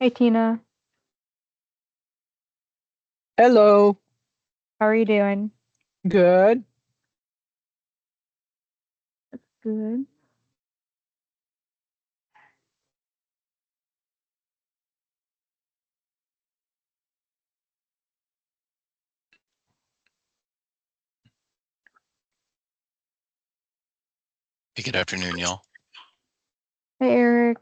Hey Tina, Hello. how are you doing? Good. Good. Hey, good afternoon, y'all. Hey Eric.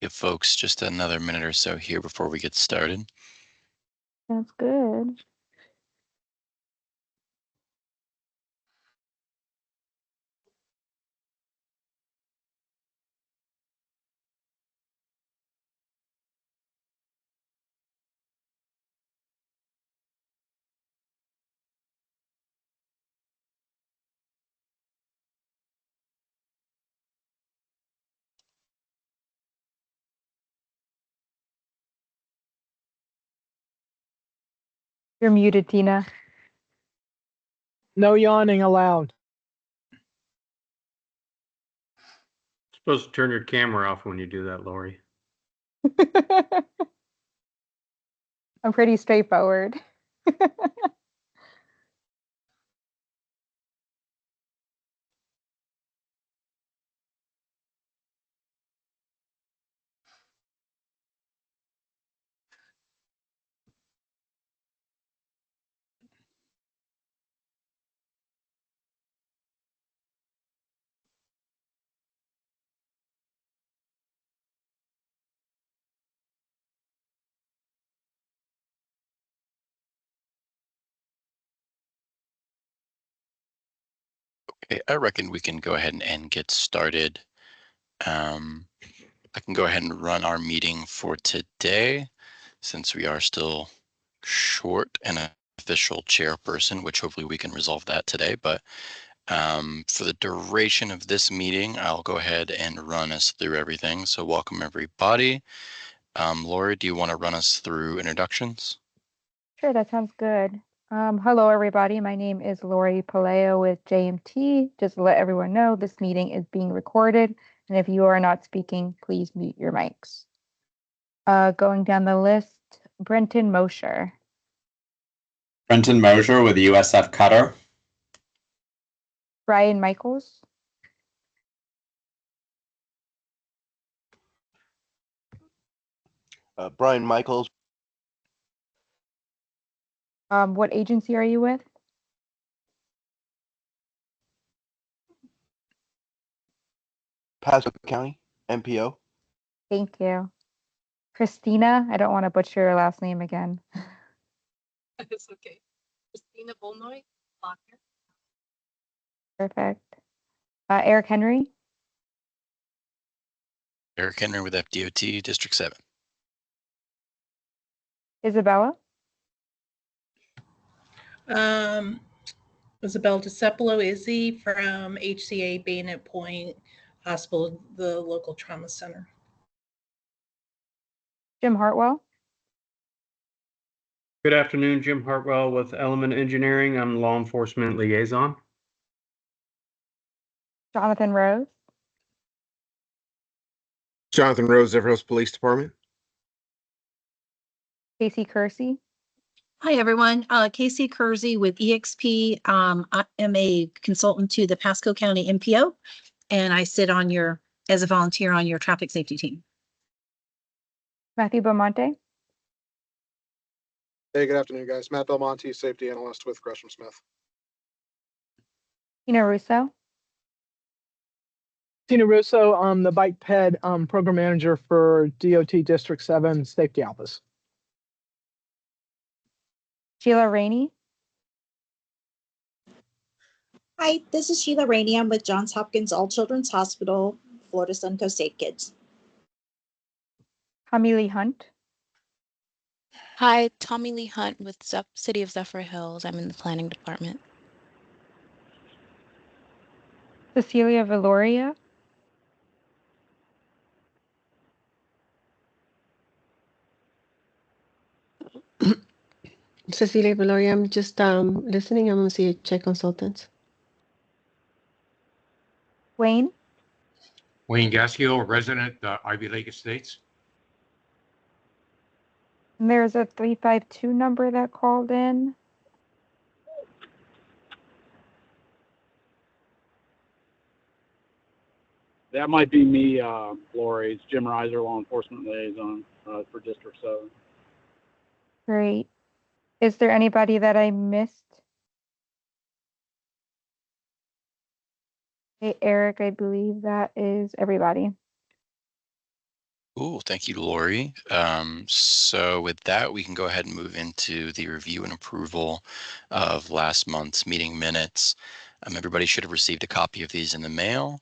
Give folks just another minute or so here before we get started. That's good. You're muted, Tina. No yawning allowed. Supposed to turn your camera off when you do that, Lori. I'm pretty straightforward. Okay, I reckon we can go ahead and get started. I can go ahead and run our meeting for today, since we are still short an official chairperson, which hopefully we can resolve that today. But for the duration of this meeting, I'll go ahead and run us through everything. So welcome everybody. Lori, do you want to run us through introductions? Sure, that sounds good. Hello everybody. My name is Lori Paleo with JMT. Just to let everyone know, this meeting is being recorded, and if you are not speaking, please mute your mics. Going down the list, Brenton Mosher. Brenton Mosher with USF Cutter. Brian Michaels. Brian Michaels. What agency are you with? Pasco County, MPO. Thank you. Christina, I don't want to butcher your last name again. It's okay. Christina Volnoy, Lochner. Perfect. Eric Henry. Eric Henry with FDOT District 7. Isabella. Isabel DiCepolo Izzy from HCA Bayonet Point Hospital, the local trauma center. Jim Hartwell. Good afternoon, Jim Hartwell with Element Engineering. I'm law enforcement liaison. Jonathan Rose. Jonathan Rose, Everhouse Police Department. Casey Kersey. Hi, everyone. Casey Kersey with EXP. I am a consultant to the Pasco County MPO, and I sit as a volunteer on your traffic safety team. Matthew Beaumonte. Hey, good afternoon, guys. Matt Belmonte, Safety Analyst with Gresham Smith. Tina Russo. Tina Russo, I'm the Bike Ped Program Manager for DOT District 7 Safety Office. Sheila Rainey. Hi, this is Sheila Rainey. I'm with Johns Hopkins All Children's Hospital, Florida Suncoast Safe Kids. Tommy Lee Hunt. Hi, Tommy Lee Hunt with City of Zephyr Hills. I'm in the planning department. Cecilia Valoria. Cecilia Valoria, I'm just listening. I'm a CHA consultant. Wayne. Wayne Gascio, resident, Ivy Lake Estates. And there's a 352 number that called in. That might be me, Lori. It's Jim Reiser, Law Enforcement Liaison for District 7. Great. Is there anybody that I missed? Hey, Eric, I believe that is everybody. Cool, thank you, Lori. So with that, we can go ahead and move into the review and approval of last month's meeting minutes. Everybody should have received a copy of these in the mail.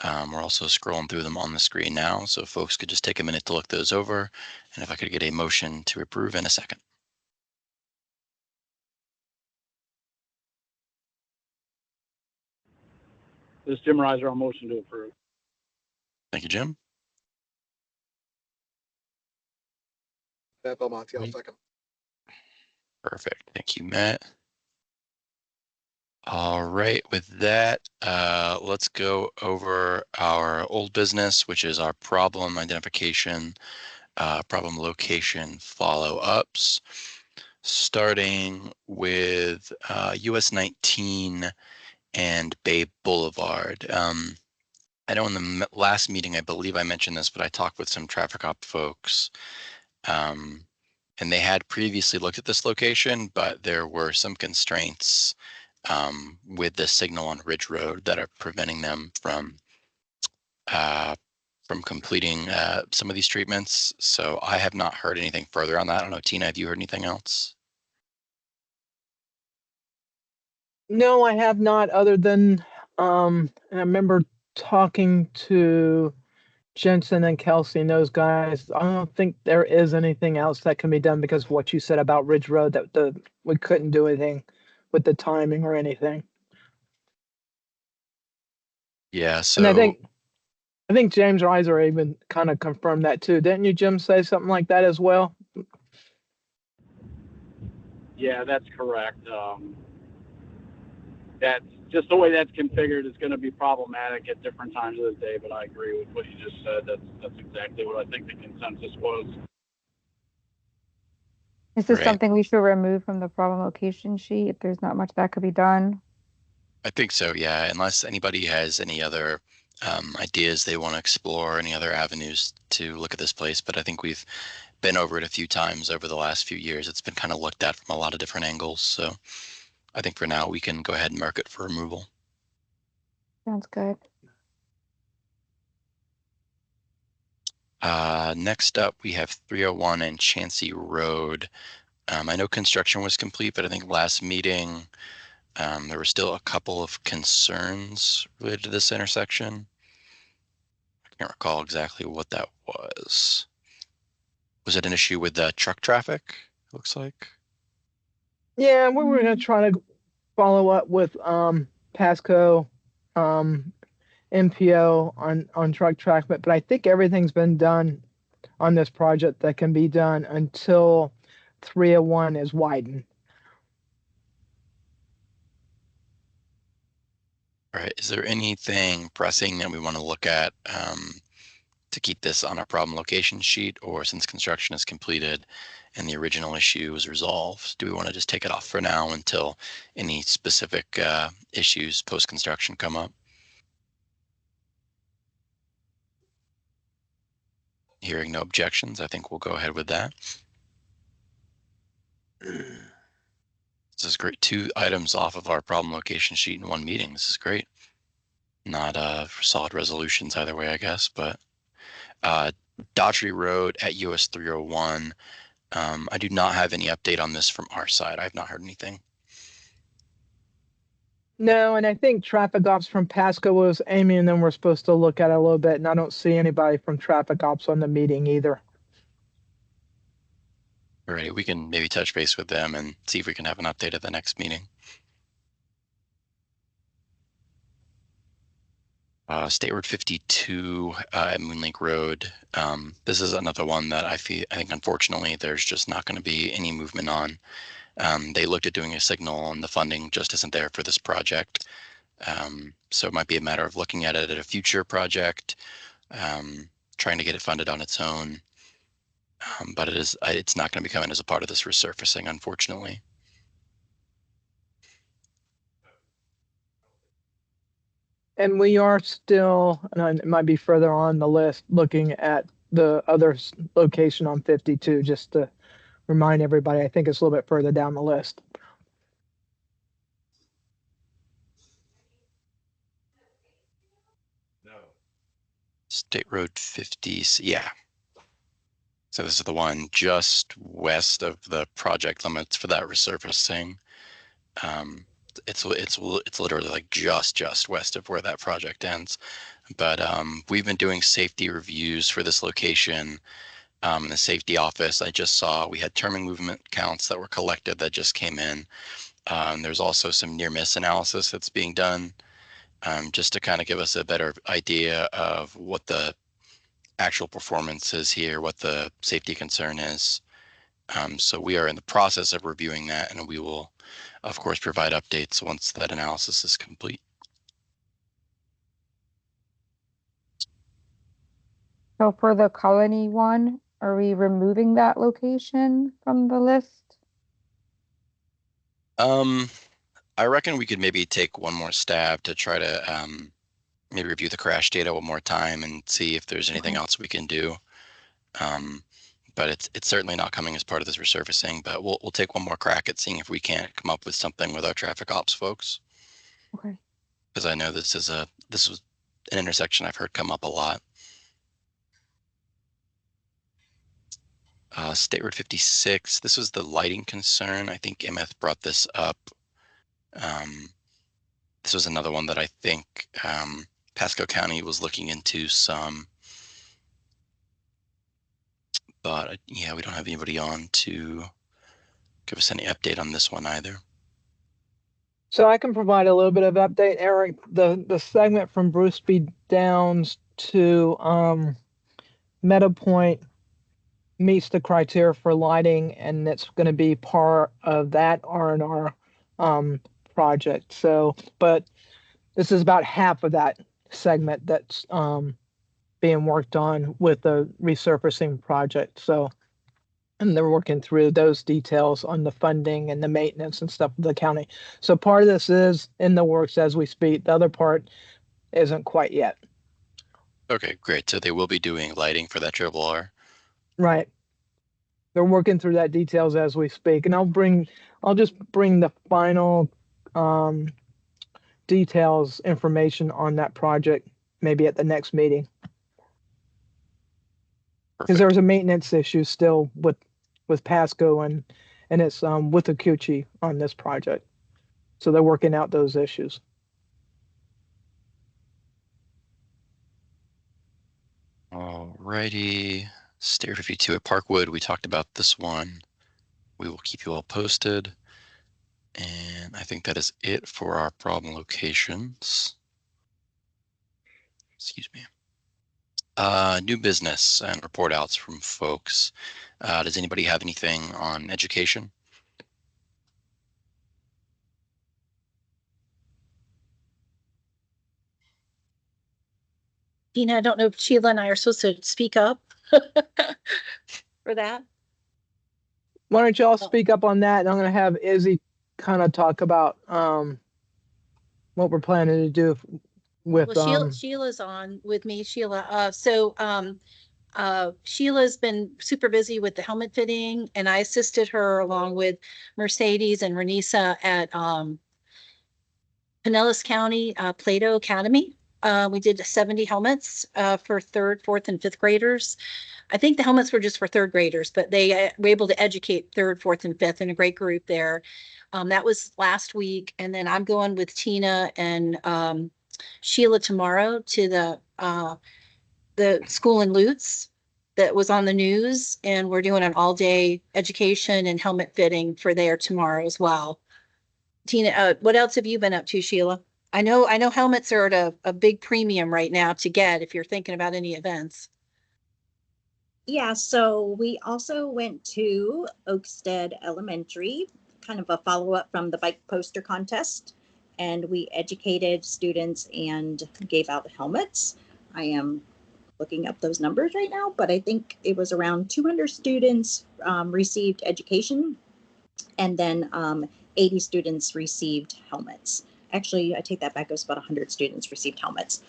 We're also scrolling through them on the screen now, so folks could just take a minute to look those over. And if I could get a motion to approve in a second. This is Jim Reiser. I'll motion to approve. Thank you, Jim. Matt Belmonte, I'll second. Perfect. Thank you, Matt. All right, with that, let's go over our old business, which is our problem identification, problem location follow-ups, starting with US 19 and Bay Boulevard. I know in the last meeting, I believe I mentioned this, but I talked with some traffic op folks. And they had previously looked at this location, but there were some constraints with the signal on Ridge Road that are preventing them from completing some of these treatments. So I have not heard anything further on that. I don't know, Tina, have you heard anything else? No, I have not, other than and I remember talking to Jensen and Kelsey and those guys. I don't think there is anything else that can be done because of what you said about Ridge Road, that we couldn't do anything with the timing or anything. Yeah, And I so think James Reiser even kind of confirmed that too. Didn't you, Jim, say something like that as well? Yeah, that's correct. That's just the way that's configured is going to be problematic at different times of the day, but I agree with what you just said. That's exactly what I think the consensus was. Is this Right. something we should remove from the problem location sheet if there's not much that could be done? I think so, yeah, unless anybody has any other ideas they want to explore, any other avenues to look at this place. But I think we've been over it a few times over the last few years. It's been kind of looked at from a lot of different angles. So I think for now we can go ahead and mark it for removal. Sounds good. Next up, we have 301 and Chansey Road. I know construction was complete, but I think last meeting there were still a couple of concerns related to this intersection. I can't recall exactly what that was. Was it an issue with the truck traffic? It looks like. Yeah, we were going to try to follow up with Pasco MPO on truck traffic, but I think everything's been done on this project that can be done until 301 is widened. All right. Is there anything pressing that we want to look at to keep this on our problem location sheet, or since construction is completed and the original issue is resolved, do we want to just take it off for now until any specific issues post-construction come up? Hearing no objections, I think we'll go ahead with that. This is great. 2 items off of our problem location sheet in one meeting. This is great. Not solid resolutions either way, I guess, but Daughtry Road at US 301. I do not have any update on this from our side. I have not heard anything. No, and I think traffic ops from Pasco was Amy, and then we're supposed to look at it a little bit, and I don't see anybody from traffic ops on the meeting either. All right, we can maybe touch base with them and see if we can have an update at the next meeting. State Road 52 at Moonlake Road. This is another one that I think unfortunately there's just not going to be any movement on. They looked at doing a signal and the funding just isn't there for this project. So it might be a matter of looking at it at a future project, trying to get it funded on its own. But it's not going to be coming as a part of this resurfacing, unfortunately. And we are still, and it might be further on the list, looking at the other location on 52, just to remind everybody. I think it's a little bit further down the list. State Road 50, yeah. So this is the one just west of the project limits for that resurfacing. It's literally like just west of where that project ends. But we've been doing safety reviews for this location. In the safety office, I just saw we had terming movement counts that were collected that just came in. There's also some near miss analysis that's being done, just to kind of give us a better idea of what the actual performance is here, what the safety concern is. So we are in the process of reviewing that, and we will, of course, provide updates once that analysis is complete. So for the Colony one, are we removing that location from the list? I reckon we could maybe take one more stab to try to maybe review the crash data one more time and see if there's anything else we can do. But it's certainly not coming as part of this resurfacing, but we'll take one more crack at seeing if we can't come up with something with our traffic ops folks. Okay. Because I know this was an intersection I've heard come up a lot. State Road 56, this was the lighting concern. I think Emeth brought this up. This was another one that I think Pasco County was looking into some. But yeah, we don't have anybody on to give us any update on this one either. So I can provide a little bit of update, Eric. The segment from Bruce B. Downs to Meadow Point meets the criteria for lighting, and it's going to be part of that R&R project. So, but this is about half of that segment that's being worked on with the resurfacing project. So, and they're working through those details on the funding and the maintenance and stuff of the county. So part of this is in the works as we speak. The other part isn't quite yet. Okay, great. So they will be doing lighting for that triple R. Right. They're working through that details as we speak, and I'll just bring the final details information on that project maybe at the next meeting. Because there's a maintenance issue still with Pasco and it's with Akuchi on this project. So they're working out those issues. Alrighty. Stair 52 at Parkwood. We talked about this one. We will keep you all posted. And I think that is it for our problem locations. Excuse me. New business and report outs from folks. Does anybody have anything on education? Dina, I don't know if Sheila and I are supposed to speak up for that. Why don't y'all speak up on that? And I'm going to have Izzy kind of talk about what we're planning to do with. Well, Sheila's on with me, Sheila. Sheila's been super busy with the helmet fitting, and I assisted her along with Mercedes and Renisa at Pinellas County Plato Academy. We did 70 helmets for third, fourth, and fifth graders. I think the helmets were just for third graders, but they were able to educate third, fourth, and fifth in a great group there. That was last week. And then I'm going with Tina and Sheila tomorrow to the school in Lutz that was on the news, and we're doing an all-day education and helmet fitting for there tomorrow as well. Tina, what else have you been up to, Sheila? I know helmets are at a big premium right now to get if you're thinking about any events. Yeah, so we also went to Oakstead Elementary, kind of a follow-up from the bike poster contest, and we educated students and gave out helmets. I am looking up those numbers right now, but I think it was around 200 students received education, and then 80 students received helmets. Actually, I take that back. It was about 100 students received helmets.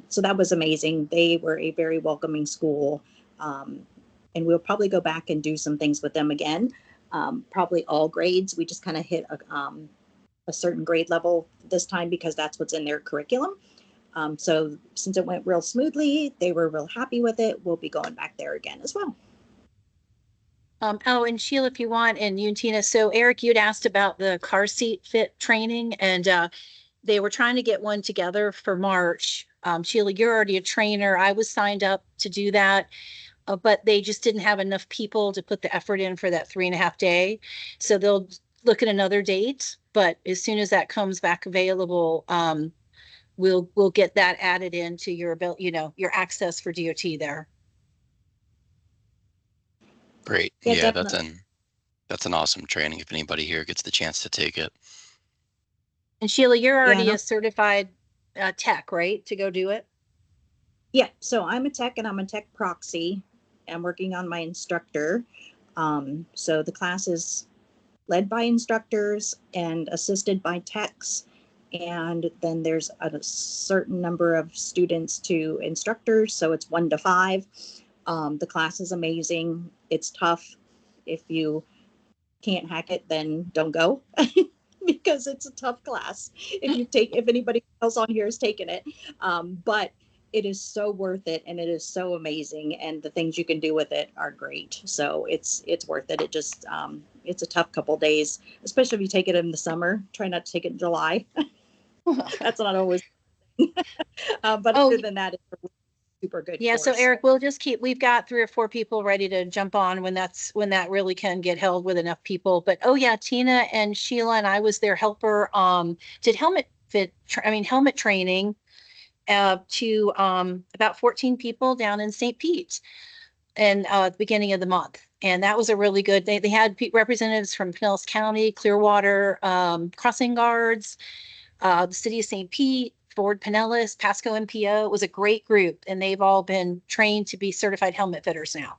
So that was amazing. They were a very welcoming school. And we'll probably go back and do some things with them again. Probably all grades. We just kind of hit a certain grade level this time because that's what's in their curriculum. So since it went real smoothly, they were real happy with it. We'll be going back there again as well. Oh, and Sheila, if you want, and you and Tina. So Eric, you'd asked about the car seat fit training, and they were trying to get one together for March. Sheila, you're already a trainer. I was signed up to do that, but they just didn't have enough people to put the effort in for that 3.5 day. So they'll look at another date, but as soon as that comes back available, we'll get that added into your your access for DOT there. Great. Yeah, Yeah, definitely. that's an awesome training if anybody here gets the chance to take it. And Sheila, you're already Yeah, a certified tech, right? To go do it? Yeah, so I'm a tech and I'm a tech proxy. I'm working on my instructor. So the class is led by instructors and assisted by techs. And then there's a certain number of students to instructors. So it's 1 to 5. The class is amazing. It's tough. If you can't hack it, then don't go because it's a tough class. If anybody else on here has taken it, but it is so worth it and it is so amazing, and the things you can do with it are great. So it's worth it. It just it's a tough couple days, especially if you take it in the summer. Try not to take it in July. That's not always. But other than that, it's a super good Yeah, course. so Eric, we've got 3 or 4 people ready to jump on when that really can get held with enough people. But oh yeah, Tina and Sheila and I was their helper, did helmet training to about 14 people down in St. Pete and at the beginning of the month. And that was a really good, they had representatives from Pinellas County, Clearwater, crossing guards, the city of St. Pete, Ford Pinellas, Pasco MPO. It was a great group, and they've all been trained to be certified helmet fitters now.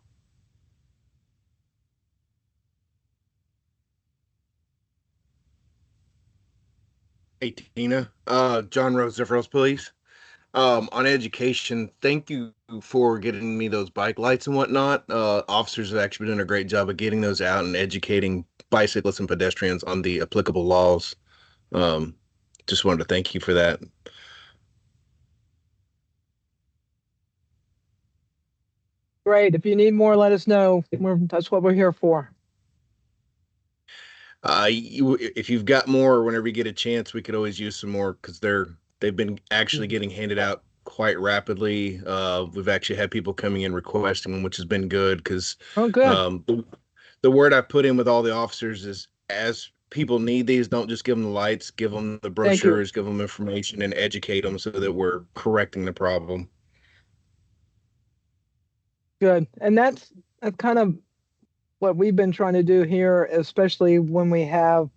Hey, Tina. John Rose, Zephyros Police. On education, thank you for getting me those bike lights and whatnot. Officers have actually been doing a great job of getting those out and educating bicyclists and pedestrians on the applicable laws. Just wanted to thank you for that. Great. If you need more, let us know. That's what we're here for. If you've got more, whenever you get a chance, we could always use some more because they've been actually getting handed out quite rapidly. We've actually had people coming in requesting them, which has been good because the word I put in with all the officers is as people need these, don't just give them the lights, give them the brochures, give them information, and educate them so that we're correcting the problem. Good. And that's kind of what we've been trying to do here, especially when we have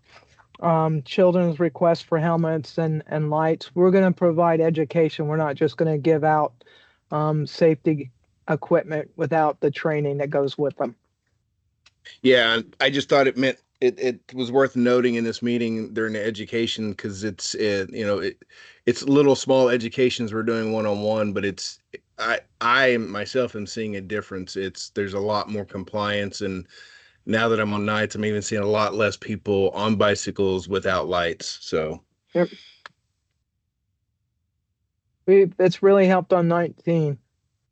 children's requests for helmets and lights. We're going to provide education. We're not just going to give out safety equipment without the training that goes with them. Yeah, I just thought it was worth noting in this meeting during the education because it's little small educations we're doing one-on-one, but I myself am seeing a difference. There's a lot more compliance, and now that I'm on nights, I'm even seeing a lot less people on bicycles without lights. So yep. It's really helped on 19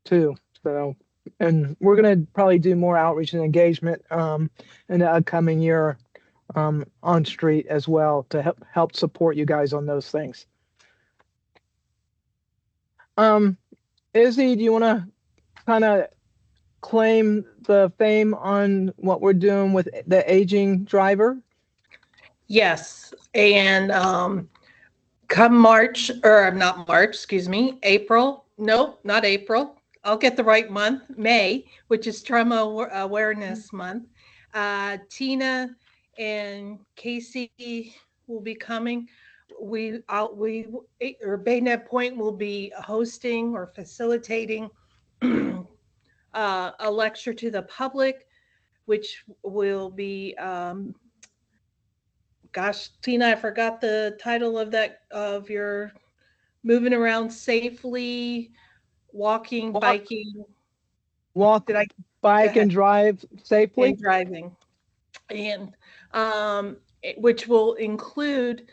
too. So, and we're going to probably do more outreach and engagement in the upcoming year on street as well to help support you guys on those things. Izzy, do you want to kind of claim the fame on what we're doing with the aging driver? Yes, and come March, or not March, excuse me, April. Nope, not April. I'll get the right month, May, which is Trauma Awareness Month. Tina and Casey will be coming. Or Baynet Point will be hosting or facilitating a lecture to the public, which will be gosh, Tina, I forgot the title of that, of your moving around safely, walking, biking. Walk, Did I bike, and drive safely? and driving? And which will include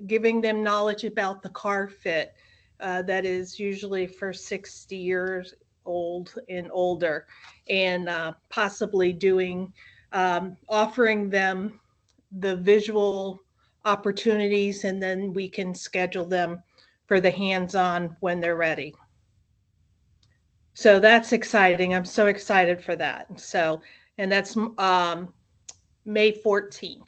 giving them knowledge about the car fit that is usually for 60 years old and older, and possibly doing offering them the visual opportunities, and then we can schedule them for the hands-on when they're ready. So that's exciting. I'm so excited for that. So, and that's May 14th.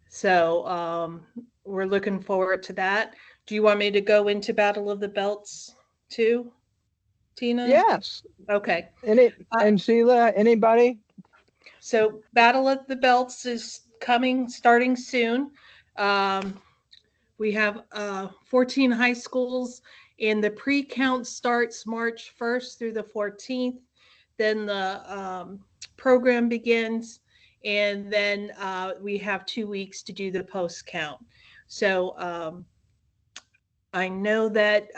So we're looking forward to that. Do you want me to go into Battle of the Belts too, Tina? Yes. Okay. And Sheila, anybody? So Battle of the Belts is starting soon. We have 14 high schools, and the pre-count starts March 1st through the 14th. Then the program begins, and then we have 2 weeks to do the post-count. So I know that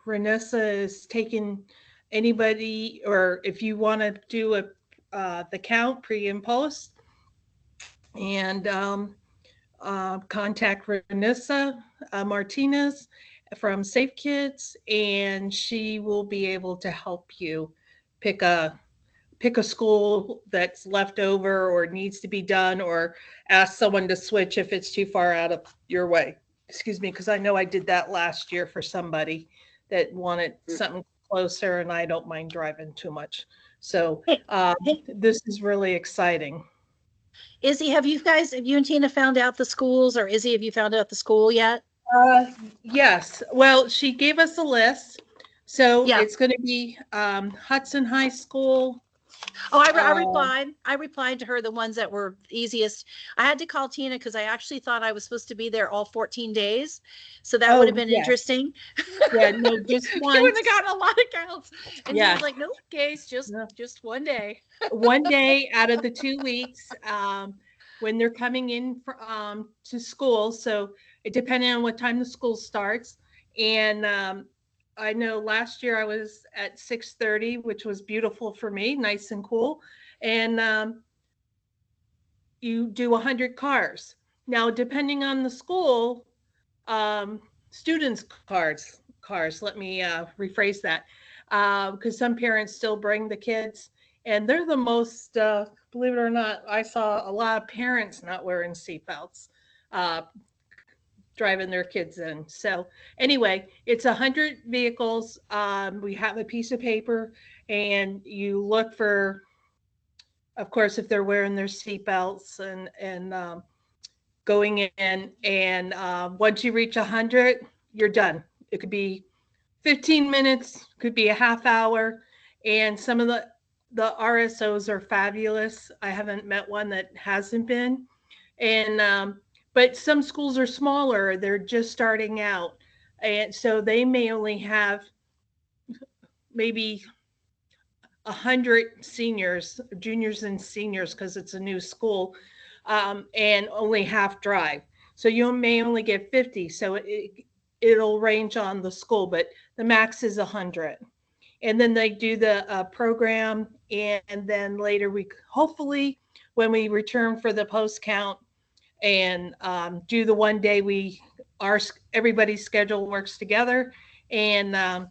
Renessa is taking anybody, or if you want to do the count pre and post, and contact Renessa Martinez from Safe Kids, and she will be able to help you pick a school that's left over or needs to be done, or ask someone to switch if it's too far out of your way. Excuse me, because I know I did that last year for somebody that wanted something closer, and I don't mind driving too much. So this is really exciting. Izzy, have you and Tina found out the schools, or Izzy, have you found out the school yet? Yes. Well, she gave us a list. So it's going to be Hudson High School. Oh, I replied to her the ones that were easiest. I had to call Tina because I actually thought I was supposed to be there all 14 days. So that would have been interesting. Yeah, no, just one. You would have gotten a lot of counts. And yeah. Tina's like, nope, case, just 1 day. 1 day out of the 2 weeks when they're coming in to school. So it depending on what time the school starts. And I know last year I was at 6:30, which was beautiful for me, nice and cool. And you do 100 cars. Now, depending on the school, students' cars, let me rephrase that, because some parents still bring the kids, and they're the most, believe it or not, I saw a lot of parents not wearing seatbelts. Driving their kids in. So anyway, it's 100 vehicles. We have a piece of paper, and you look for, of course, if they're wearing their seatbelts, and going in. And once you reach 100, you're done. It could be 15 minutes, could be a half hour. And some of the RSOs are fabulous. I haven't met one that hasn't been. And but some schools are smaller, they're just starting out, and so they may only have maybe 100 seniors, juniors and seniors, because it's a new school, and only half drive. So you may only get 50. So it'll range on the school, but the max is 100. And then they do the program, and then later we hopefully, when we return for the post count, and do the 1 day everybody's schedule works together, and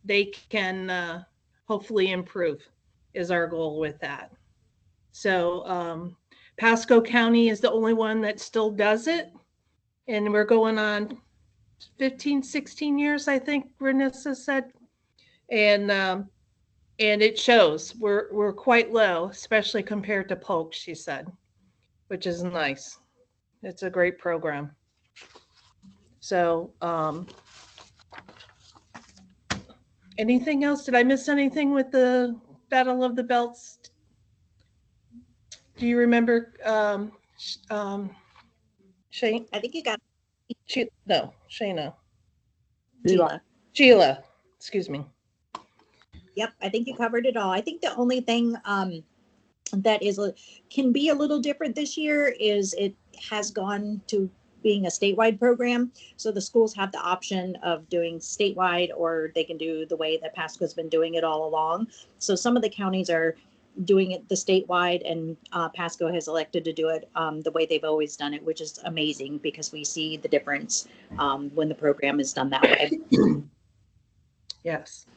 they can hopefully improve is our goal with that. So Pasco County is the only one that still does it, and we're going on 15, 16 years, I think Renessa said. And and it shows. We're quite low, especially compared to Polk, she said, which is nice. It's a great program. So, anything else? Did I miss anything with the Battle of the Belts? Do you remember, Shane? I think you got No, Shayna. Sheila. Sheila, excuse me. Yep, I think you covered it all. I think the only thing that can be a little different this year is it has gone to being a statewide program. So the schools have the option of doing statewide, or they can do the way that Pasco's been doing it all along. So some of the counties are doing it the statewide, and Pasco has elected to do it the way they've always done it, which is amazing because we see the difference when the program is done that way. Yes.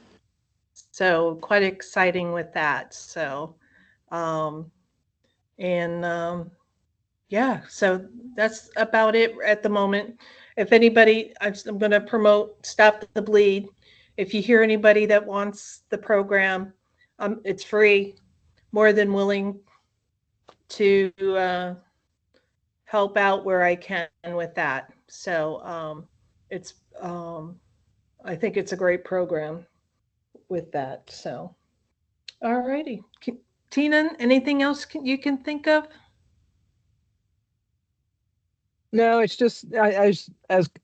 So quite exciting with that. So, yeah, so that's about it at the moment. If anybody, I'm going to promote Stop the Bleed. If you hear anybody that wants the program, it's free. More than willing to help out where I can with that. So it's, I think it's a great program with that. So, all righty. Tina, anything else you can think of? No, it's just as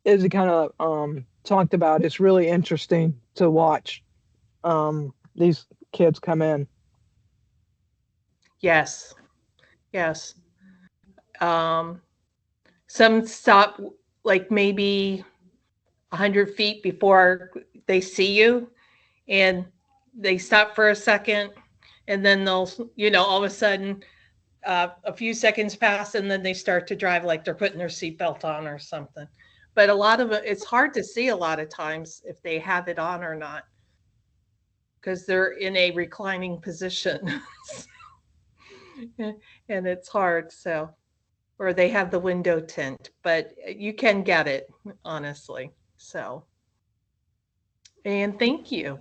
Izzy kind of talked about. It's really interesting to watch these kids come in. Yes, yes. Some stop like maybe 100 feet before they see you, and they stop for a second, and then they'll, all of a sudden, a few seconds pass, and then they start to drive like they're putting their seatbelt on or something. But a lot of it, it's hard to see a lot of times if they have it on or not, because they're in a reclining position. And it's hard, so, or they have the window tint, but you can get it, honestly. So, and thank you.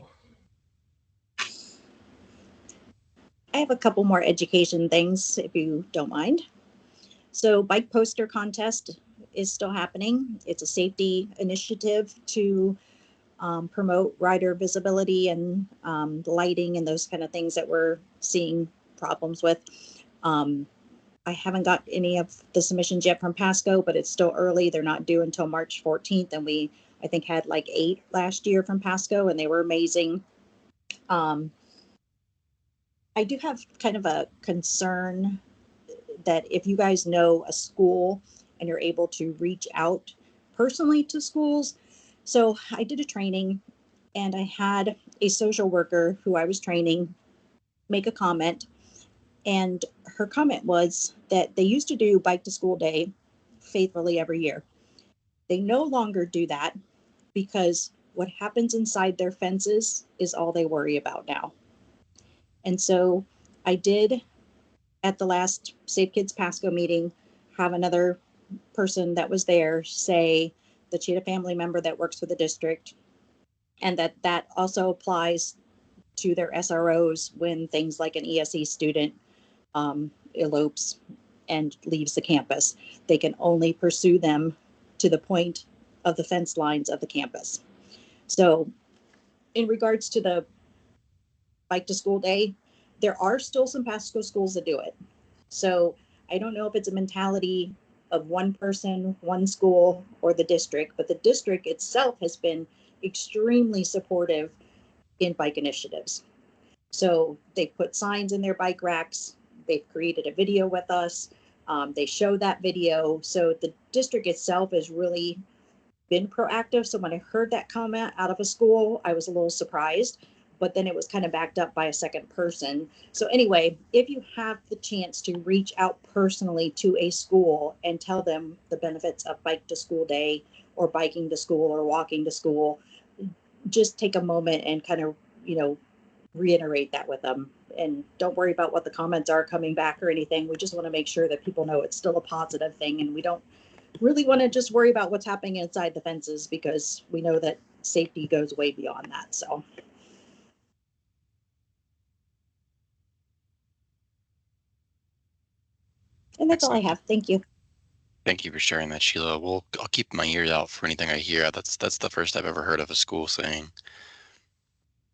I have a couple more education things, if you don't mind. So bike poster contest is still happening. It's a safety initiative to promote rider visibility and lighting and those kind of things that we're seeing problems with. I haven't got any of the submissions yet from Pasco, but it's still early. They're not due until March 14th. And I think, had like 8 last year from Pasco, and they were amazing. I do have kind of a concern that if you guys know a school and you're able to reach out personally to schools. So I did a training, and I had a social worker who I was training make a comment. And her comment was that they used to do Bike to School Day faithfully every year. They no longer do that because what happens inside their fences is all they worry about now. And so I did, at the last Safe Kids Pasco meeting, have another person that was there say that she had a family member that works for the district, and that also applies to their SROs when things like an ESE student elopes and leaves the campus. They can only pursue them to the point of the fence lines of the campus. So in regards to the Bike to School Day, there are still some Pasco schools that do it. So I don't know if it's a mentality of one person, one school, or the district, but the district itself has been extremely supportive in bike initiatives. So they put signs in their bike racks. They've created a video with us. They show that video. So the district itself has really been proactive. So when I heard that comment out of a school, I was a little surprised, but then it was kind of backed up by a second person. So anyway, if you have the chance to reach out personally to a school and tell them the benefits of Bike to School Day or biking to school or walking to school, just take a moment and kind of, reiterate that with them. And don't worry about what the comments are coming back or anything. We just want to make sure that people know it's still a positive thing, and we don't really want to just worry about what's happening inside the fences, because we know that safety goes way beyond that. So And that's all I have. Thank you. Thank you for sharing that, Sheila. I'll keep my ears out for anything I hear. That's the first I've ever heard of a school saying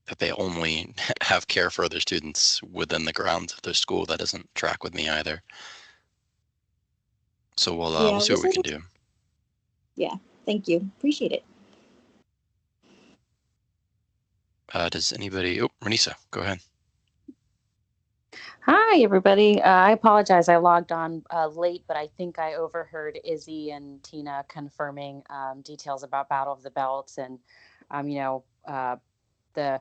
that they only have care for other students within the grounds of their school. That doesn't track with me either. So we'll see what we can do. Yeah, thank you. Appreciate it. Does anybody? Oh, Renisa, go ahead. Hi, everybody. I apologize. I logged on late, but I think I overheard Izzy and Tina confirming details about Battle of the Belts and, the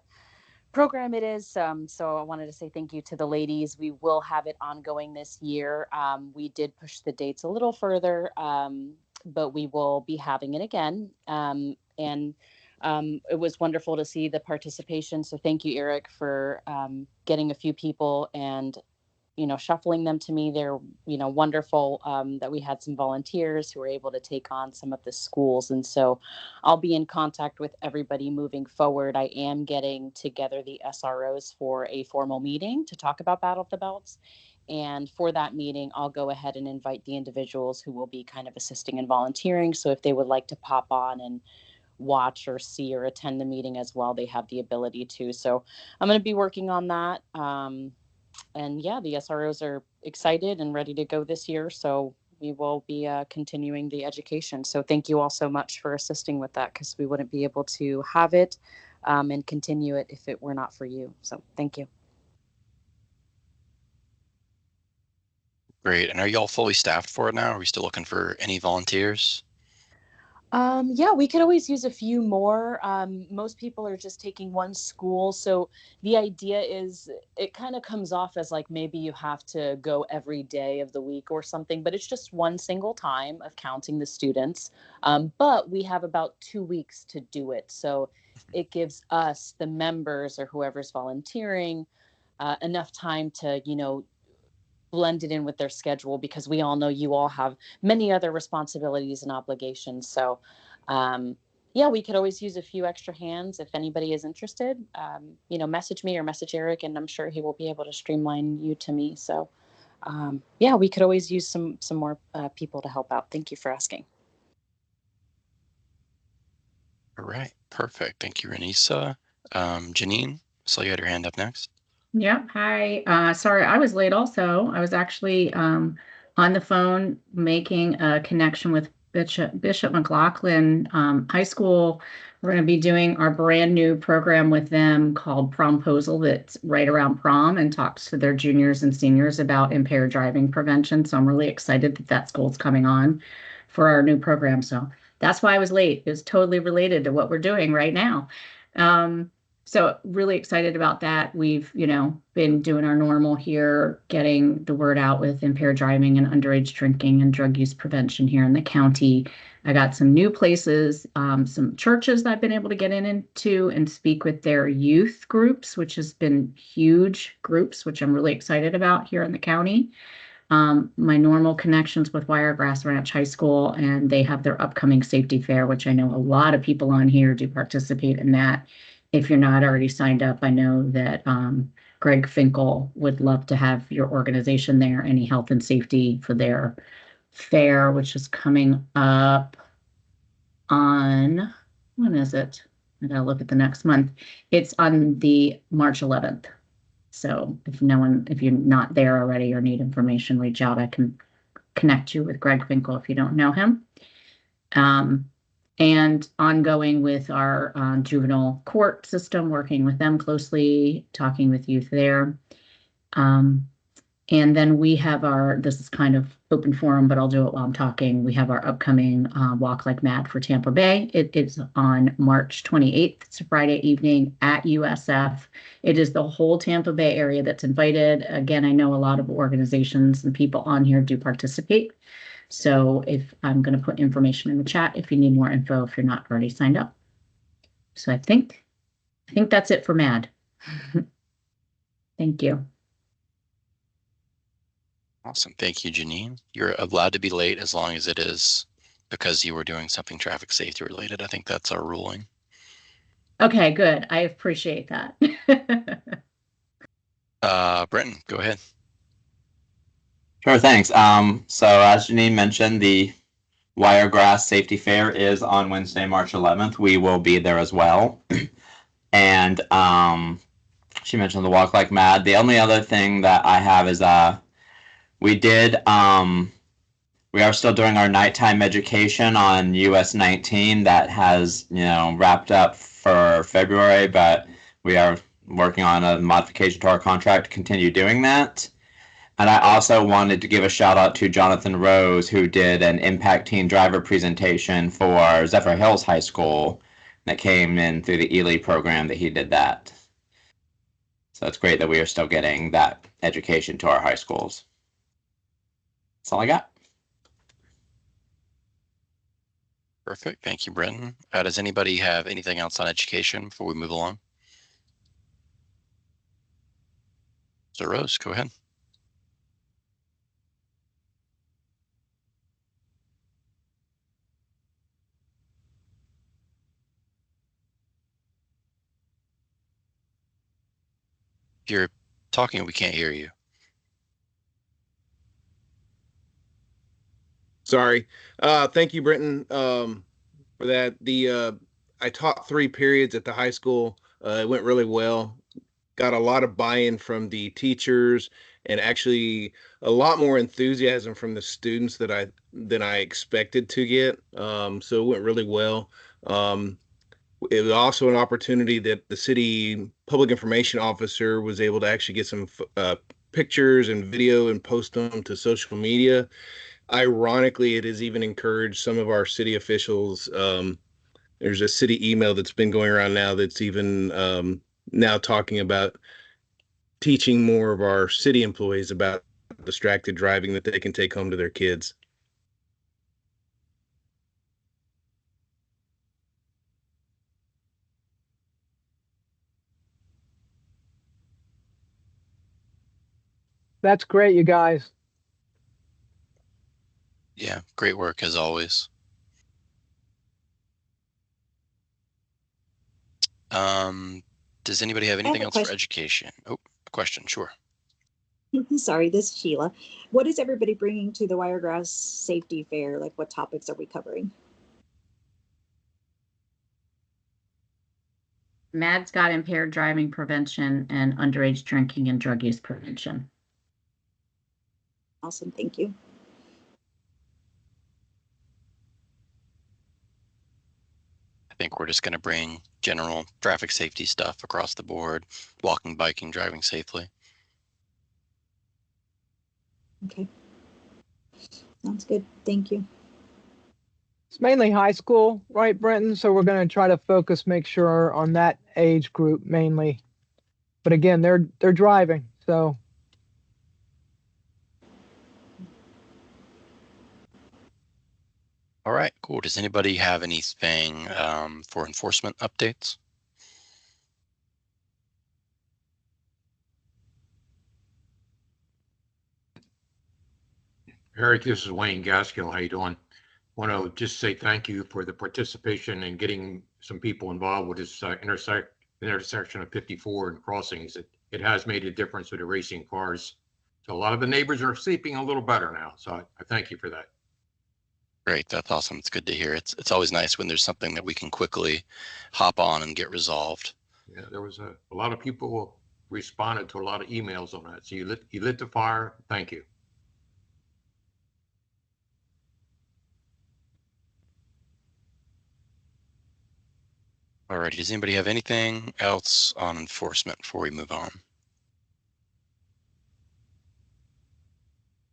program it is. So I wanted to say thank you to the ladies. We will have it ongoing this year. We did push the dates a little further, but we will be having it again. It was wonderful to see the participation. So thank you, Eric, for getting a few people and shuffling them to me. They're, wonderful that we had some volunteers who were able to take on some of the schools. And so I'll be in contact with everybody moving forward. I am getting together the SROs for a formal meeting to talk about Battle of the Belts. And for that meeting, I'll go ahead and invite the individuals who will be kind of assisting and volunteering. So if they would like to pop on and watch or see or attend the meeting as well, they have the ability to. So I'm going to be working on that. And yeah, the SROs are excited and ready to go this year. So we will be continuing the education. So thank you all so much for assisting with that, because we wouldn't be able to have it and continue it if it were not for you. So thank you. Great. And are y'all fully staffed for it now? Are we still looking for any volunteers? Yeah, we could always use a few more. Most people are just taking one school. So the idea is it kind of comes off as like maybe you have to go every day of the week or something, but it's just one single time of counting the students. But we have about 2 weeks to do it. So it gives us, the members or whoever's volunteering, enough time to, blend it in with their schedule, because we all know you all have many other responsibilities and obligations. So yeah, we could always use a few extra hands. If anybody is interested, message me or message Eric, and I'm sure he will be able to streamline you to me. So yeah, we could always use some more people to help out. Thank you for asking. All right, perfect. Thank you, Renisa. Janine, saw you had your hand up next. Yep. Hi. Sorry, I was late also. I was actually on the phone making a connection with Bishop McLaughlin High School. We're going to be doing our brand new program with them called Promposal, that's right around prom and talks to their juniors and seniors about impaired driving prevention. So I'm really excited that school's coming on for our new program. So that's why I was late. It was totally related to what we're doing right now. So really excited about that. We've, been doing our normal here, getting the word out with impaired driving and underage drinking and drug use prevention here in the county. I got some new places, some churches that I've been able to get into and speak with their youth groups, which has been huge groups, which I'm really excited about here in the county. My normal connections with Wiregrass Ranch High School, and they have their upcoming safety fair, which I know a lot of people on here do participate in that. If you're not already signed up, I know that Greg Finkel would love to have your organization there, any health and safety for their fair, which is coming up on, when is it? I gotta look at the next month. It's on the March 11th. So if you're not there already or need information, reach out. I can connect you with Greg Finkel if you don't know him. And ongoing with our juvenile court system, working with them closely, talking with youth there. And then we have this is kind of open forum, but I'll do it while I'm talking. We have our upcoming Walk Like Mad for Tampa Bay. It is on March 28th. It's a Friday evening at USF. It is the whole Tampa Bay area that's invited. Again, I know a lot of organizations and people on here do participate. So if I'm going to put information in the chat, if you need more info, if you're not already signed up. So I think that's it for MAD. Thank you. Awesome. Thank you, Janine. You're allowed to be late as long as it is because you were doing something traffic safety related. I think that's our ruling. Okay, good. I appreciate that. Brenton, go ahead. Sure, thanks. So as Janine mentioned, the Wiregrass Safety Fair is on Wednesday, March 11th. We will be there as well. And she mentioned the Walk Like Mad. The only other thing that I have is we did we are still doing our nighttime education on US 19 that has, wrapped up for February, but we are working on a modification to our contract to continue doing that. And I also wanted to give a shout out to Jonathan Rose, who did an Impact Teen Driver presentation for Zephyr Hills High School that came in through the Ely program that he did that. So it's great that we are still getting that education to our high schools. That's all I got. Perfect. Thank you, Brenton. Does anybody have anything else on education before we move along? So Rose, go ahead. If you're talking, we can't hear you. Sorry. Thank you, Brenton, for that. I taught 3 periods at the high school. It went really well. Got a lot of buy-in from the teachers and actually a lot more enthusiasm from the students than I expected to get. So it went really well. It was also an opportunity that the city public information officer was able to actually get some pictures and video and post them to social media. Ironically, it has even encouraged some of our city officials. There's a city email that's been going around now that's even now talking about teaching more of our city employees about distracted driving that they can take home to their kids. That's great, you guys. Yeah, great work as always. Does anybody have anything else for education? Oh, a question, sure. Sorry, this is Sheila. What is everybody bringing to the Wiregrass Safety Fair? Like, what topics are we covering? Mad's got impaired driving prevention and underage drinking and drug use prevention. Awesome, thank you. I think we're just going to bring general traffic safety stuff across the board, walking, biking, driving safely. Okay. Sounds good. Thank you. It's mainly high school, right, Brenton? So we're going to try to make sure on that age group mainly. But again, they're driving, so. All right, cool. Does anybody have anything for enforcement updates? Eric, this is Wayne Gaskill. How you doing? Want to just say thank you for the participation and getting some people involved with this intersection of 54 and crossings. It has made a difference with the racing cars. So a lot of the neighbors are sleeping a little better now. So I thank you for that. Great, that's awesome. It's good to hear. It's always nice when there's something that we can quickly hop on and get resolved. Yeah, there was a lot of people responded to a lot of emails on that. So you lit the fire. Thank you. All right, does anybody have anything else on enforcement before we move on?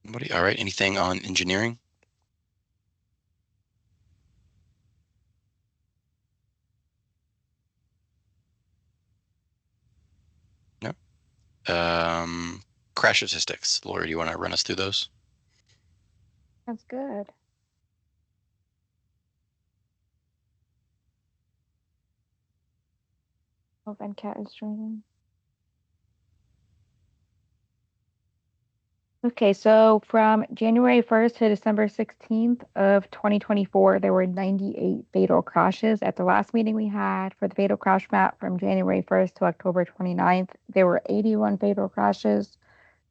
Nobody? All right, anything on engineering? No. Crash statistics. Laura, do you want to run us through those? Sounds good. Oh, Venkat is joining. Okay, so from January 1st to December 16th of 2024, there were 98 fatal crashes. At the last meeting we had for the fatal crash map from January 1st to October 29th, there were 81 fatal crashes.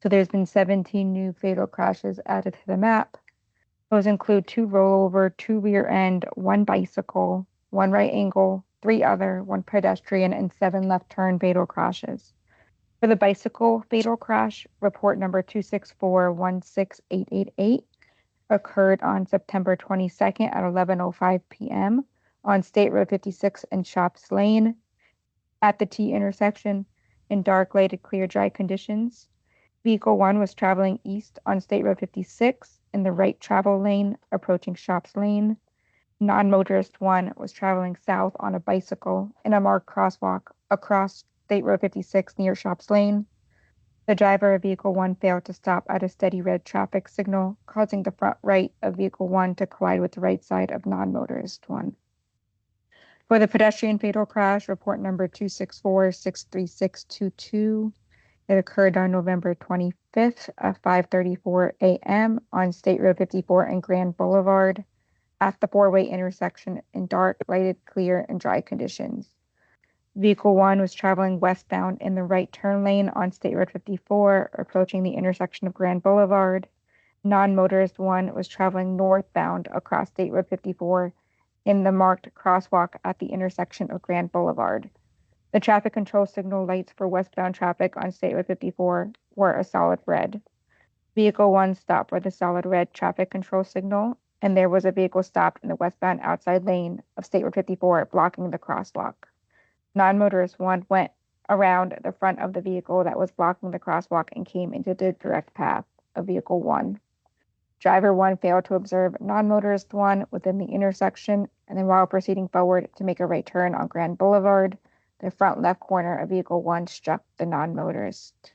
So there's been 17 new fatal crashes added to the map. Those include 2 rollover, 2 rear end, 1 bicycle, 1 right angle, 3 other, 1 pedestrian, and 7 left turn fatal crashes. For the bicycle fatal crash, report number 264-16888 occurred on September 22nd at 11:05 p.m. on State Road 56 and Shops Lane at the T intersection in dark, lighted, clear, dry conditions. Vehicle 1 was traveling east on State Road 56 in the right travel lane approaching Shops Lane. Non-motorist 1 was traveling south on a bicycle in a marked crosswalk across State Road 56 near Shops Lane. The driver of Vehicle 1 failed to stop at a steady red traffic signal, causing the front right of Vehicle 1 to collide with the right side of non-motorist 1. For the pedestrian fatal crash, report number 264-63622. It occurred on November 25th at 5:34 a.m. on State Road 54 and Grand Boulevard at the 4-way intersection in dark, lighted, clear, and dry conditions. Vehicle 1 was traveling westbound in the right turn lane on State Road 54, approaching the intersection of Grand Boulevard. Non-motorist 1 was traveling northbound across State Road 54 in the marked crosswalk at the intersection of Grand Boulevard. The traffic control signal lights for westbound traffic on State Road 54 were a solid red. Vehicle 1 stopped for the solid red traffic control signal, and there was a vehicle stopped in the westbound outside lane of State Road 54, blocking the crosswalk. Non-motorist 1 went around the front of the vehicle that was blocking the crosswalk and came into the direct path of Vehicle 1. Driver 1 failed to observe non-motorist 1 within the intersection, and then while proceeding forward to make a right turn on Grand Boulevard, the front left corner of Vehicle 1 struck the non-motorist.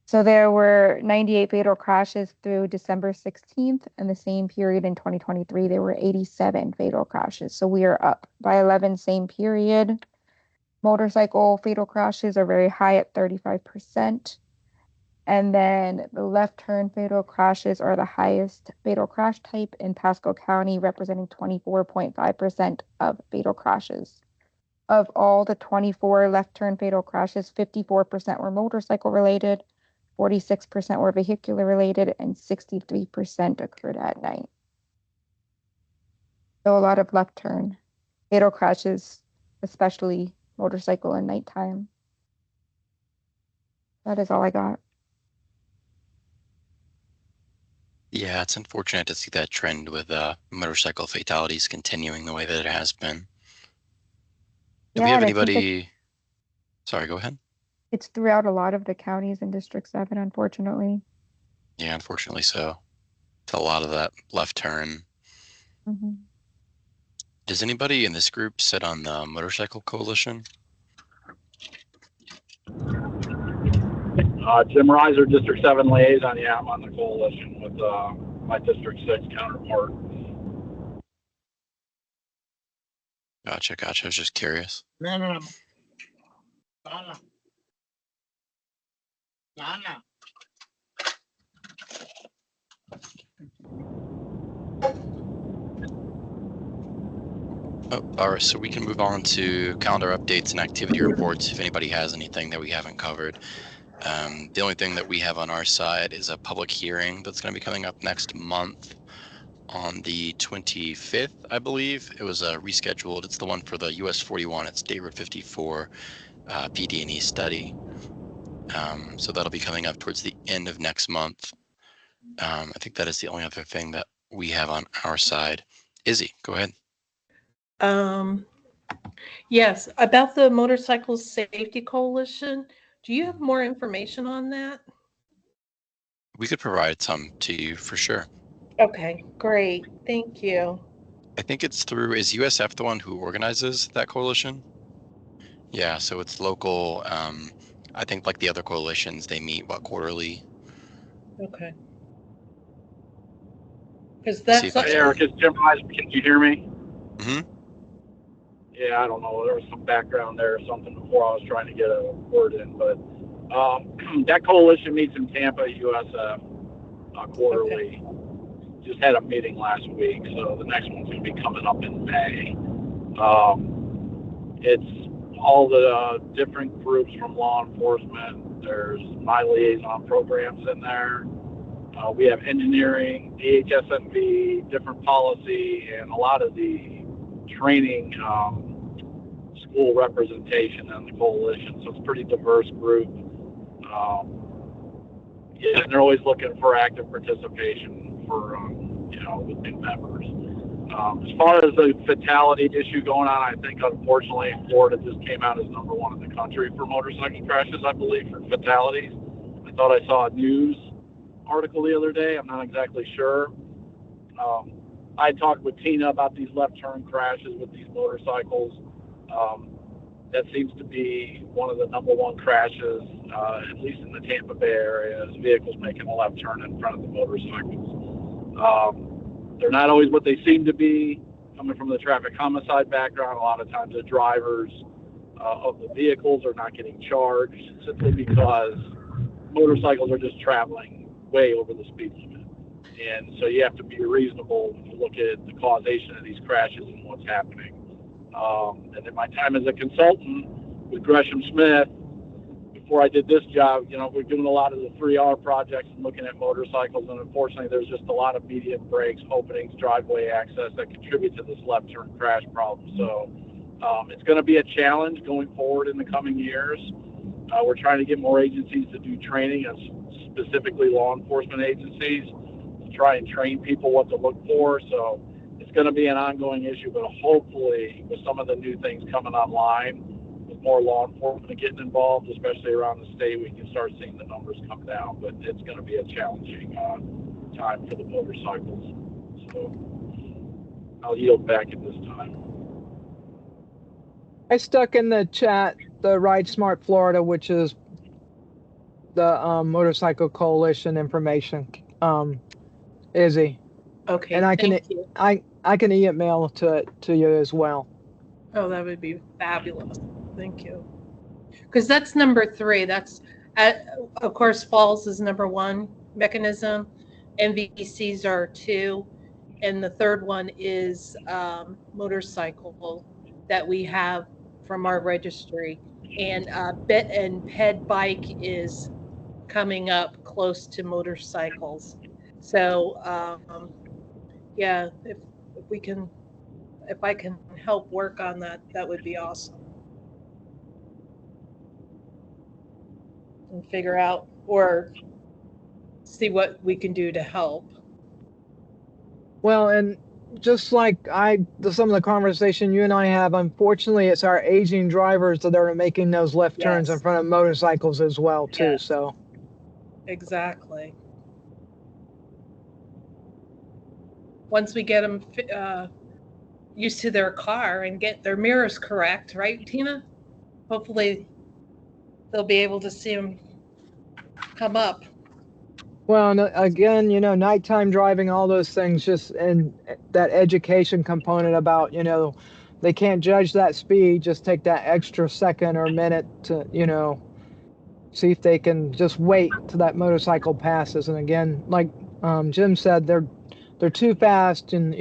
So there were 98 fatal crashes through December 16th. In the same period in 2023, there were 87 fatal crashes. So we are up by 11 same period. Motorcycle fatal crashes are very high at 35%. And then the left turn fatal crashes are the highest fatal crash type in Pasco County, representing 24.5% of fatal crashes. Of all the 24 left turn fatal crashes, 54% were motorcycle related, 46% were vehicular related, and 63% occurred at night. So a lot of left turn fatal crashes, especially motorcycle and nighttime. That is all I got. Yeah, it's unfortunate to see that trend with motorcycle fatalities continuing the way that it has been. Do we have anybody? Sorry, go ahead. It's throughout a lot of the counties in District 7, unfortunately. Yeah, unfortunately so. It's a lot of that left turn. Mm-hmm. Does anybody in this group sit on the Motorcycle Coalition? Jim Reiser, District 7 liaison. Yeah, I'm on the coalition with my District 6 counterpart. Gotcha. I was just curious. No. Oh, all right, so we can move on to calendar updates and activity reports if anybody has anything that we haven't covered. The only thing that we have on our side is a public hearing that's going to be coming up next month on the 25th, I believe. It was rescheduled. It's the one for the US 41. It's State Road 54 PD&E study. So that'll be coming up towards the end of next month. I think that is the only other thing that we have on our side. Izzy, go ahead. Yes, about the Motorcycle Safety Coalition. Do you have more information on that? We could provide some to you for sure. Okay, great. Thank you. I think it's through, is USF the one who organizes that coalition? Yeah, so it's local. I think like the other coalitions, they meet, quarterly? Okay. Because that's Hey, Eric, it's Jim Reiser. Can you hear me? Mm-hmm. Yeah, I don't know. There was some background there or something before I was trying to get a word in, but that coalition meets in Tampa, USF, quarterly. Okay. Just had a meeting last week, so the next one's going to be coming up in May. It's all the different groups from law enforcement, There's my liaison programs in there. We have engineering, DHSMV, different policy, and a lot of the training school representation in the coalition. So it's a pretty diverse group. Yeah, and they're always looking for active participation for, with new members. As far as the fatality issue going on, I think unfortunately Florida just came out as #1 in the country for motorcycle crashes, I believe, for fatalities. I thought I saw a news article the other day. I'm not exactly sure. I talked with Tina about these left turn crashes with these motorcycles. That seems to be one of the #1 crashes, at least in the Tampa Bay area, is vehicles making a left turn in front of the motorcycles. They're not always what they seem to be. Coming from the traffic homicide background, a lot of times the drivers of the vehicles are not getting charged simply because motorcycles are just traveling way over the speed limit. And so you have to be reasonable when you look at the causation of these crashes and what's happening. And in my time as a consultant with Gresham Smith, before I did this job, we're doing a lot of the 3R projects and looking at motorcycles. And unfortunately, there's just a lot of median brakes, openings, driveway access that contribute to this left turn crash problem. So it's going to be a challenge going forward in the coming years. We're trying to get more agencies to do training, specifically law enforcement agencies, to try and train people what to look for. So it's going to be an ongoing issue, but hopefully with some of the new things coming online, with more law enforcement getting involved, especially around the state, we can start seeing the numbers come down. But it's going to be a challenging time for the motorcycles. So I'll yield back at this time. I stuck in the chat the Ride Smart Florida, which is the Motorcycle Coalition information. Izzy. Okay, and I thank can you. I can email to you as well. Oh, that would be fabulous. Thank you. Because that's #3. That's, of course, falls is #1 mechanism. MVCs are 2. And the third one is motorcycle that we have from our registry. And bit and ped bike is coming up close to motorcycles. So yeah, if I can help work on that, that would be awesome. And figure out or see what we can do to help. Well, and just like some of the conversation you and I have, unfortunately, it's our aging drivers that are making those left turns in front of motorcycles as well, too. Yes. So Exactly. Once we get them used to their car and get their mirrors correct, right, Tina? Hopefully they'll be able to see them come up. well, and again, nighttime driving, all those things, just and that education component about, they can't judge that speed. Just take that extra second or minute to, see if they can just wait till that motorcycle passes. And again, like Jim said, they're too fast, and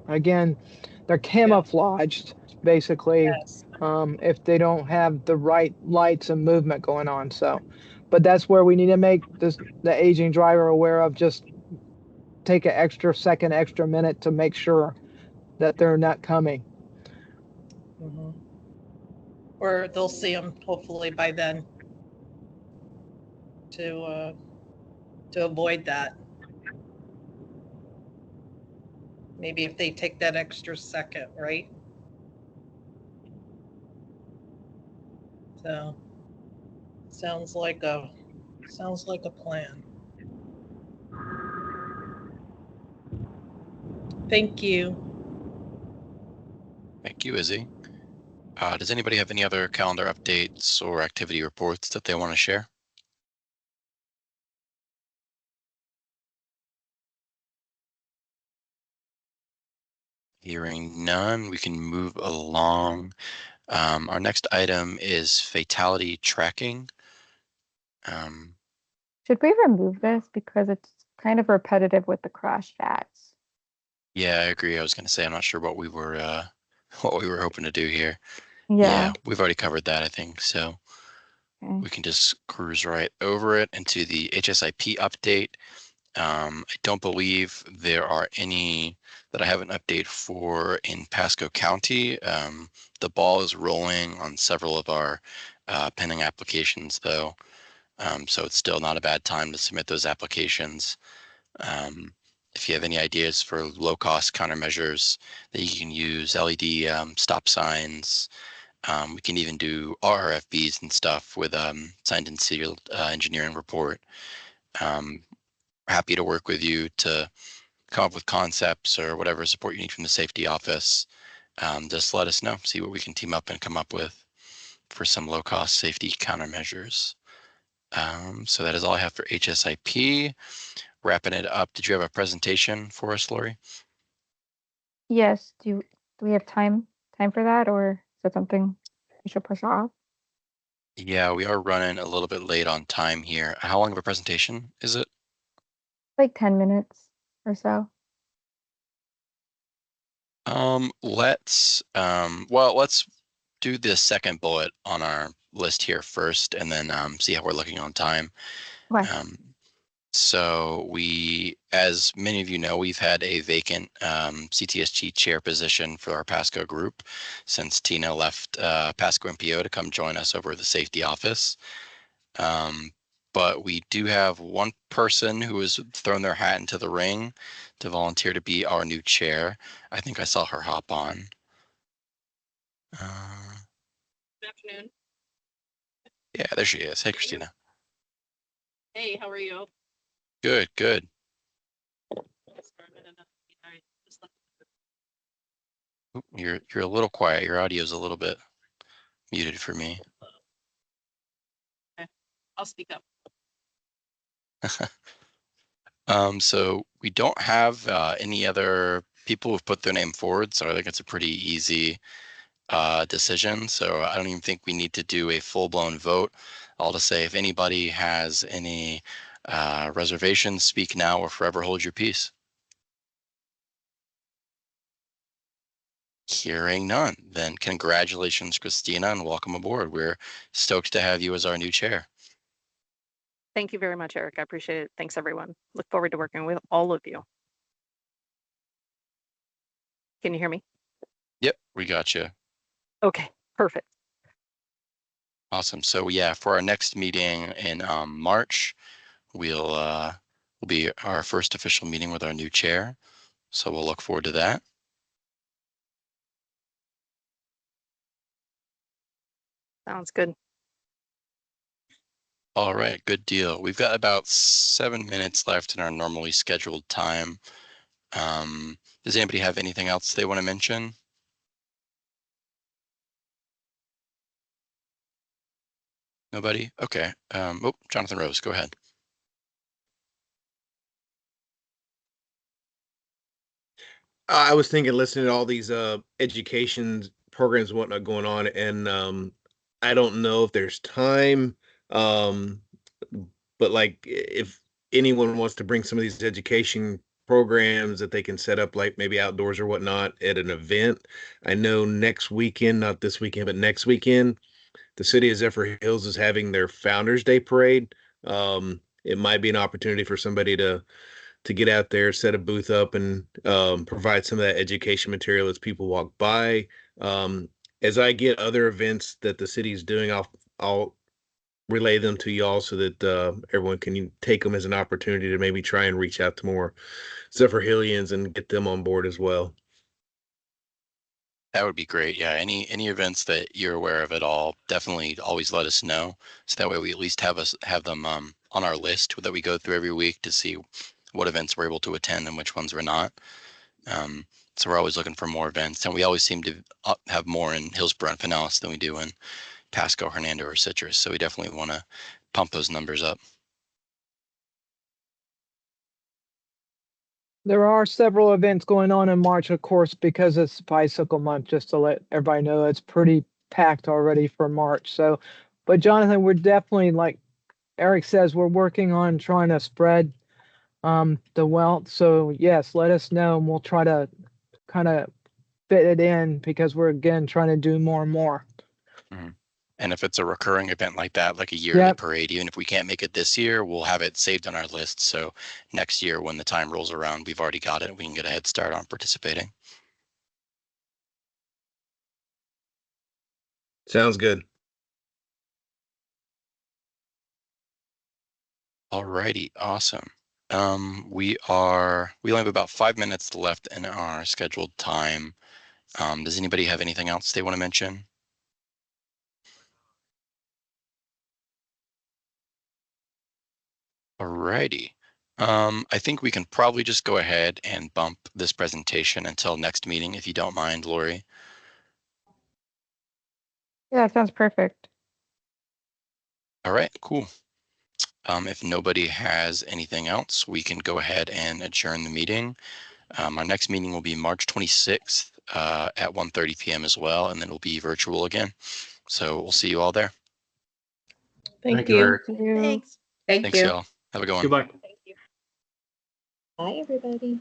again, they're camouflaged basically. Yes. If they don't have the right lights and movement going on. So, but that's where we need to make the aging driver aware of. Just take an extra second, extra minute to make sure that they're not coming. Mm-hmm. Or they'll see them hopefully by then to avoid that. Maybe if they take that extra second, right? So sounds like a plan. Thank you. Thank you, Izzy. Does anybody have any other calendar updates or activity reports that they want to share? Hearing none, we can move along. Our next item is fatality tracking. Should we remove this because it's kind of repetitive with the crash stats? Yeah, I agree. I was going to say I'm not sure what we were hoping to do here. Yeah. We've already covered that, I think. So We can just cruise right over it into the HSIP update. I don't believe there are any that I have an update for in Pasco County. The ball is rolling on several of our pending applications, though. So it's still not a bad time to submit those applications. If you have any ideas for low-cost countermeasures that you can use, LED stop signs, we can even do RFBs and stuff with signed and sealed engineering report. Happy to work with you to come up with concepts or whatever support you need from the safety office. Just let us know, see what we can team up and come up with for some low-cost safety countermeasures. So that is all I have for HSIP. Wrapping it up, did you have a presentation for us, Lori? Yes. Do we have time for that, or is that something we should push off? Yeah, we are running a little bit late on time here. How long of a presentation is it? Like 10 minutes or so. Let's do the second bullet on our list here first, and then see how we're looking on time. Okay. So as many of you know, we've had a vacant CTST chair position for our Pasco group since Tina left Pasco MPO to come join us over at the safety office. But we do have one person who has thrown their hat into the ring to volunteer to be our new chair. I think I saw her hop on. Good afternoon. Yeah, there she is. Hey, Christina. Hey, how are you? Good, good. Oop, you're a little quiet. Your audio's a little bit muted for me. Okay, I'll speak up. So we don't have any other people who've put their name forward, so I think it's a pretty easy decision. So I don't even think we need to do a full-blown vote. I'll just say if anybody has any reservations, speak now or forever hold your peace. Hearing none, then congratulations, Christina, and welcome aboard. We're stoked to have you as our new chair. Thank you very much, Eric. I appreciate it. Thanks, everyone. Look forward to working with all of you. Can you hear me? Yep, we got you. Okay, perfect. Awesome. So yeah, for our next meeting in March, will be our first official meeting with our new chair. So we'll look forward to that. Sounds good. All right, good deal. We've got about 7 minutes left in our normally scheduled time. Does anybody have anything else they want to mention? Nobody? Okay. Oh, Jonathan Rose, go ahead. I was thinking, listening to all these education programs and whatnot going on, and I don't know if there's time, but like if anyone wants to bring some of these education programs that they can set up, like maybe outdoors or whatnot, at an event. I know next weekend, not this weekend, but next weekend, the city of Zephyr Hills is having their Founders Day parade. It might be an opportunity for somebody to get out there, set a booth up, and provide some of that education material as people walk by. As I get other events that the city's doing, I'll relay them to y'all so that everyone can take them as an opportunity to maybe try and reach out to more Zephyr Hillians and get them on board as well. That would be great. Yeah, any events that you're aware of at all, definitely always let us know. So that way we at least have them on our list that we go through every week to see what events we're able to attend and which ones we're not. So we're always looking for more events, and we always seem to have more in Hillsborough and Pinellas than we do in Pasco, Hernando, or Citrus. So we definitely want to pump those numbers up. There are several events going on in March, of course, because it's Bicycle Month, just to let everybody know it's pretty packed already for March. So, but Jonathan, we're definitely, like Eric says, we're working on trying to spread the wealth. So yes, let us know and we'll try to kind of fit it in because we're again trying to do more and more. Mm-hmm. And if it's a recurring event like that, like a yearly Yep. parade, even if we can't make it this year, we'll have it saved on our list. So next year, when the time rolls around, we've already got it. We can get a head start on participating. Sounds good. Alrighty, awesome. We only have about 5 minutes left in our scheduled time. Does anybody have anything else they want to mention? Alrighty. I think we can probably just go ahead and bump this presentation until next meeting, if you don't mind, Lori. Yeah, that sounds perfect. All right, cool. If nobody has anything else, we can go ahead and adjourn the meeting. Our next meeting will be March 26th at 1:30 p.m. as well, and then it'll be virtual again. So we'll see you all there. Thank you. Eric. Thanks. Thanks, y'all. Have a good one. Goodbye. Bye, everybody.